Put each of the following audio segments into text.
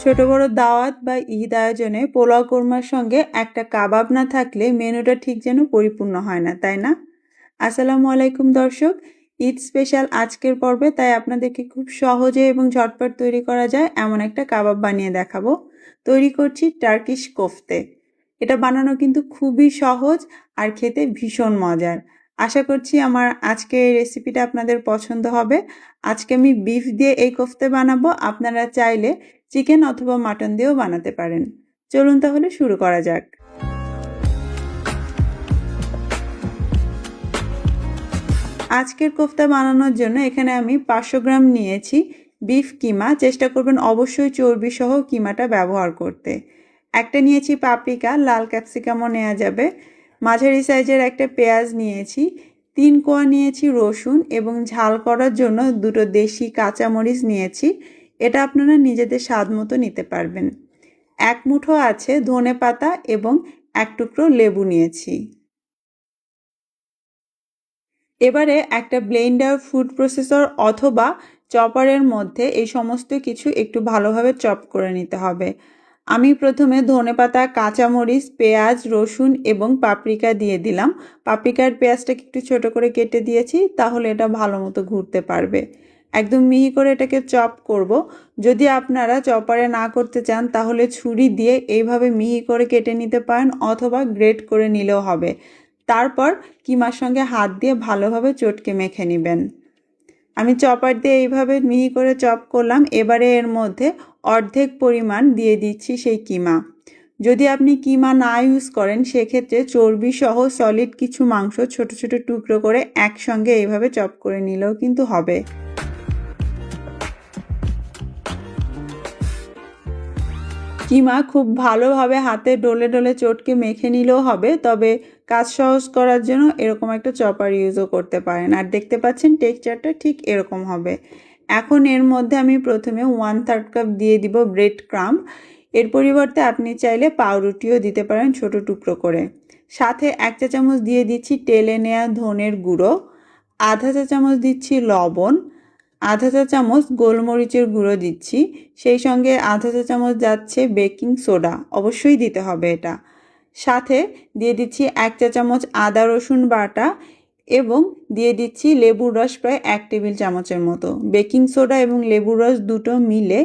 ছোট বড় দাওয়াত বা ঈদ আয়োজনে পোলাও কোরমার সঙ্গে একটা কাবাব না থাকলে মেনুটা ঠিক যেন পরিপূর্ণ হয় না, তাই না? আসসালামু আলাইকুম দর্শক। ঈদ স্পেশাল আজকের পর্বে তাই আপনাদেরকে খুব সহজে এবং ঝটপট তৈরি করা যায় এমন একটা কাবাব বানিয়ে দেখাবো। তৈরি করছি টার্কিশ কোফতে। এটা বানানো কিন্তু খুবই সহজ আর খেতে ভীষণ মজার। আশা করছি আমার আজকের এই রেসিপিটা আপনাদের পছন্দ হবে। আজকে আমি বিফ দিয়ে এই কোফতে বানাবো। আপনারা চাইলে চিকেন অথবা মাটন দিয়েও বানাতে পারেন। চলুন তাহলে শুরু করা যাক। আজকের কোফতা বানানোর জন্য এখানে আমি 500 গ্রাম নিয়েছি বিফ কিমা। চেষ্টা করবেন অবশ্যই চর্বি সহ কিমাটা ব্যবহার করতে। একটা নিয়েছি পাপরিকা, লাল ক্যাপসিকামও নেওয়া যাবে। মাঝারি সাইজের একটা পেঁয়াজ নিয়েছি। 3 কোয়া নিয়েছি রসুন এবং ঝাল করার জন্য 2টো দেশি কাঁচামরিচ নিয়েছি। এটা আপনারা নিজেদের স্বাদ মতো নিতে পারবেন। 1 মুঠো আছে ধনেপাতা এবং 1 টুকরো লেবু নিয়েছি। এবারে একটা ব্লেন্ডার, ফুড প্রসেসর অথবা চপারের মধ্যে এই সমস্ত কিছু একটু ভালোভাবে চপ করে নিতে হবে। আমি প্রথমে ধনেপাতা, কাঁচামরিচ, পেঁয়াজ, রসুন এবং পাপরিকা দিয়ে দিলাম। পাপরিকার পেঁয়াজটাকে একটু ছোট করে কেটে দিয়েছি, তাহলে এটা ভালো মতো ঘুরতে পারবে। একদম মিহি করে এটাকে চপ করব। যদি আপনারা চপারে না করতে চান তাহলে ছুরি দিয়ে এইভাবে মিহি করে কেটে নিতে পারেন অথবা গ্রেট করে নিলেও হবে। তারপর কিমার সঙ্গে হাত দিয়ে ভালোভাবে চটকে মেখে নেবেন। আমি চপার দিয়ে এইভাবে মিহি করে চপ করলাম। এবারে এর মধ্যে অর্ধেক পরিমাণ দিয়ে দিচ্ছি সেই কিমা। যদি আপনি কিমা না ইউজ করেন সেক্ষেত্রে চর্বি সহ সলিড কিছু মাংস ছোট ছোট টুকরো করে একসঙ্গে এইভাবে চপ করে নিলেও কিন্তু হবে। কিমা খুব ভালোভাবে হাতে ডলে ডলে চটকে মেখে নিলেও হবে, তবে কাজ সহজ করার জন্য এরকম একটা চপার ইউজও করতে পারেন। আর দেখতে পাচ্ছেন টেক্সচারটা ঠিক এরকম হবে। এখন এর মধ্যে আমি প্রথমে 1/3 কাপ দিয়ে দিব ব্রেড ক্রাম্ব। এর পরিবর্তে আপনি চাইলে পাউরুটিও দিতে পারেন ছোট টুকরো করে। সাথে 1 চা চামচ দিয়ে দিচ্ছি টেলে নেওয়া ধনের গুঁড়ো, আধা চা চামচ দিচ্ছি লবণ, আধা চা চামচ গোলমরিচের গুঁড়ো দিচ্ছি। সেই সঙ্গে আধা চা চামচ যাচ্ছে বেকিং সোডা, অবশ্যই দিতে হবে এটা। সাথে দিয়ে দিচ্ছি 1 চা চামচ আদা রসুন বাটা এবং দিয়ে দিচ্ছি লেবুর রস প্রায় 1 টেবিল চামচের মতো। বেকিং সোডা এবং লেবুর রস দুটো মিলে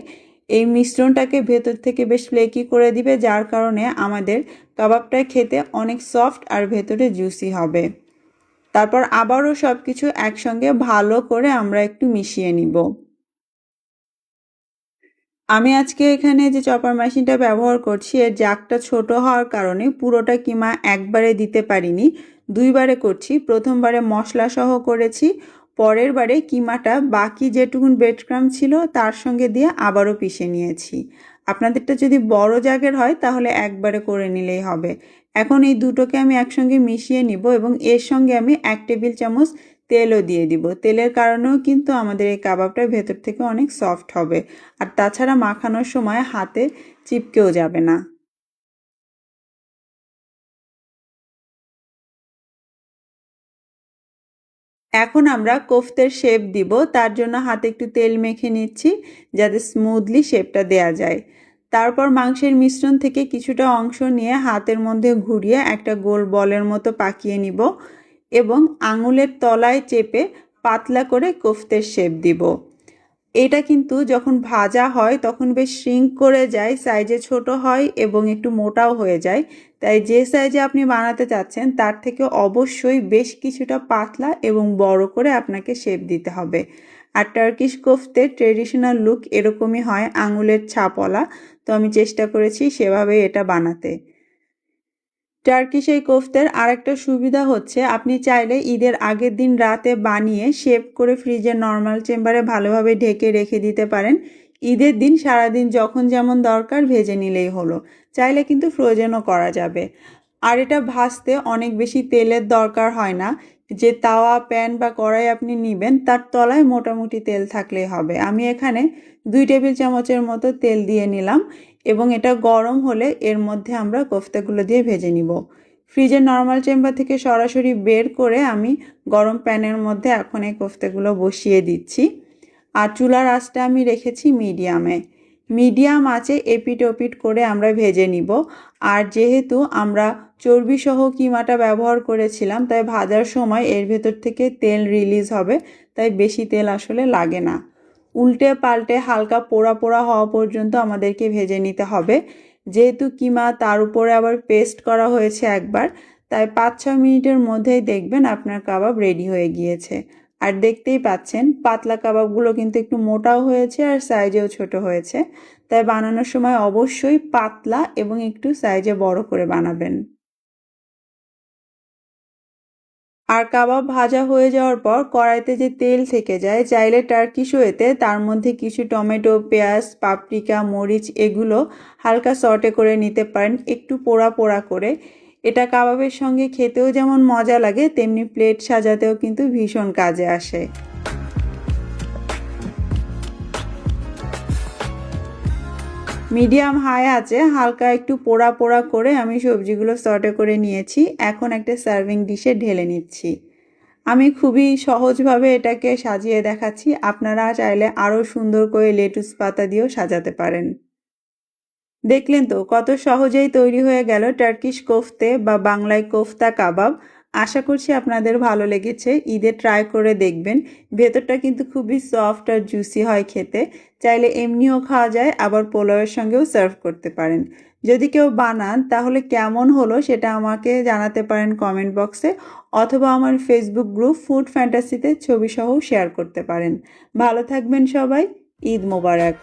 এই মিশ্রণটাকে ভেতর থেকে বেশ ফ্লেকি করে দিবে, যার কারণে আমাদের কাবাবটা খেতে অনেক সফট আর ভেতরে জুসি হবে। তারপর আবারও সব কিছু একসঙ্গে ভালো করে আমরা একটু মিশিয়ে নিব। আমি আজকে এখানে যে চপার মেশিনটা ব্যবহার করছি এর জাগটা ছোট হওয়ার কারণে পুরোটা কিমা একবারে দিতে পারিনি, 2 বারে করছি। প্রথমবারে মশলা সহ করেছি, পরের বারে কিমাটা বাকি যেটুকুন ব্রেড ক্রাম্ব ছিল তার সঙ্গে দিয়ে আবারও পিষে নিয়েছি। আপনাদেরটা যদি বড় জাগের হয় তাহলে একবারে করে নিলেই হবে। এখন এই দুটোকে আমি একসঙ্গে মিশিয়ে নিব এবং এর সঙ্গে আমি 1 টেবিল চামচ তেলও দিয়ে দিব। তেলের কারণেও কিন্তু আমাদের এই কাবাবটা ভেতর থেকে অনেক সফট হবে, আর তাছাড়া মাখানোর সময় হাতে চিপকেও যাবে না। এখন আমরা কোফতের শেপ দিব, তার জন্য হাতে একটু তেল মেখে নিচ্ছি যাতে স্মুথলি শেপটা দেয়া যায়। তারপর মাংসের মিশ্রণ থেকে কিছুটা অংশ নিয়ে হাতের মধ্যে ঘুরিয়ে একটা গোল বলের মতো পাকিয়ে নিব এবং আঙুলের তলায় চেপে পাতলা করে কোফতের শেপ দিব। এটা কিন্তু যখন ভাজা হয় তখন বেশ শ্রিঙ্ক করে যায়, সাইজে ছোট হয় এবং একটু মোটাও হয়ে যায়। তাই যে সাইজে আপনি বানাতে চাচ্ছেন তার থেকে অবশ্যই বেশ কিছুটা পাতলা এবং বড় করে আপনাকে শেপ দিতে হবে। আর টার্কিশ কোফতের ট্রেডিশনাল লুক এরকমই হয়, আঙুলের ছাপওয়ালা। তো আমি চেষ্টা করেছি সেভাবেই এটা বানাতে। টার্কিশ এই কোফতের আরেকটা সুবিধা হচ্ছে আপনি চাইলে ঈদের আগের দিন রাতে বানিয়ে শেপ করে ফ্রিজের নর্মাল চেম্বারে ভালোভাবে ঢেকে রেখে দিতে পারেন। ঈদের দিন সারাদিন যখন যেমন দরকার ভেজে নিলেই হলো। চাইলে কিন্তু ফ্রোজেনও করা যাবে। আর এটা ভাজতে অনেক বেশি তেলের দরকার হয় না। যে তাওয়া, প্যান বা কড়াই আপনি নেবেন তার তলায় মোটামুটি তেল থাকলেই হবে। আমি এখানে 2 টেবিল চামচের মতো তেল দিয়ে নিলাম এবং এটা গরম হলে এর মধ্যে আমরা কোফতাগুলো দিয়ে ভেজে নিব। ফ্রিজের নর্মাল চেম্বার থেকে সরাসরি বের করে আমি গরম প্যানের মধ্যে এখন এই কোফতাগুলো বসিয়ে দিচ্ছি। আর চুলার আঁচটা আমি রেখেছি মিডিয়ামে। মিডিয়াম আঁচে এপিট ওপিট করে আমরা ভেজে নিব। আর যেহেতু আমরা চর্বিসহ কিমাটা ব্যবহার করেছিলাম, তাই ভাজার সময় এর ভেতর থেকে তেল রিলিজ হবে, তাই বেশি তেল আসলে লাগে না। উল্টে পাল্টে হালকা পোড়া পোড়া হওয়া পর্যন্ত আমাদেরকে ভেজে নিতে হবে। যেহেতু কিমা তার উপরে আবার পেস্ট করা হয়েছে একবার, তাই 5-6 মিনিটের মধ্যেই দেখবেন আপনার কাবাব রেডি হয়ে গিয়েছে। আর দেখতেই পাচ্ছেন পাতলা কাবাবগুলো কিন্তু একটু মোটাও হয়েছে আর সাইজেও ছোট হয়েছে, তাই বানানোর সময় অবশ্যই পাতলা এবং একটু সাইজে বড় করে বানাবেন। আর কাবাব ভাজা হয়ে যাওয়ার পর কড়াইতে যে তেল থেকে যায়, চাইলে টার্কিশ ওয়েতে তার মধ্যে কিছু টমেটো, পেঁয়াজ, পাপরিকা, মরিচ এগুলো হালকা সটে করে নিতে পারেন, একটু পোড়া পোড়া করে। এটা কাবাবের সঙ্গে খেতেও যেমন মজা লাগে, তেমনি প্লেট সাজাতেও কিন্তু ভীষণ কাজে আসে। মিডিয়াম হাই আছে হালকা একটু পোড়া পোড়া করে আমি সবজিগুলো সটে করে নিয়েছি। এখন একটা সার্ভিং ডিশে ঢেলে নিচ্ছি। আমি খুবই সহজভাবে এটাকে সাজিয়ে দেখাচ্ছি, আপনারা চাইলে আরও সুন্দর করে লেটুস পাতা দিয়েও সাজাতে পারেন। দেখলেন তো কত সহজেই তৈরি হয়ে গেল টার্কিশ কোফতে বা বাংলায় কোফতা কাবাব। আশা করছি আপনাদের ভালো লেগেছে। ঈদে ট্রাই করে দেখবেন। ভেতরটা কিন্তু খুবই সফট আর জুসি হয় খেতে। চাইলে এমনিও খাওয়া যায়, আবার পোলাওয়ের সঙ্গেও সার্ভ করতে পারেন। যদি কেউ বানান তাহলে কেমন হলো সেটা আমাকে জানাতে পারেন কমেন্ট বক্সে, অথবা আমার ফেসবুক গ্রুপ ফুড ফ্যান্টাসিতে ছবি সহ শেয়ার করতে পারেন। ভালো থাকবেন সবাই। ঈদ মোবারক।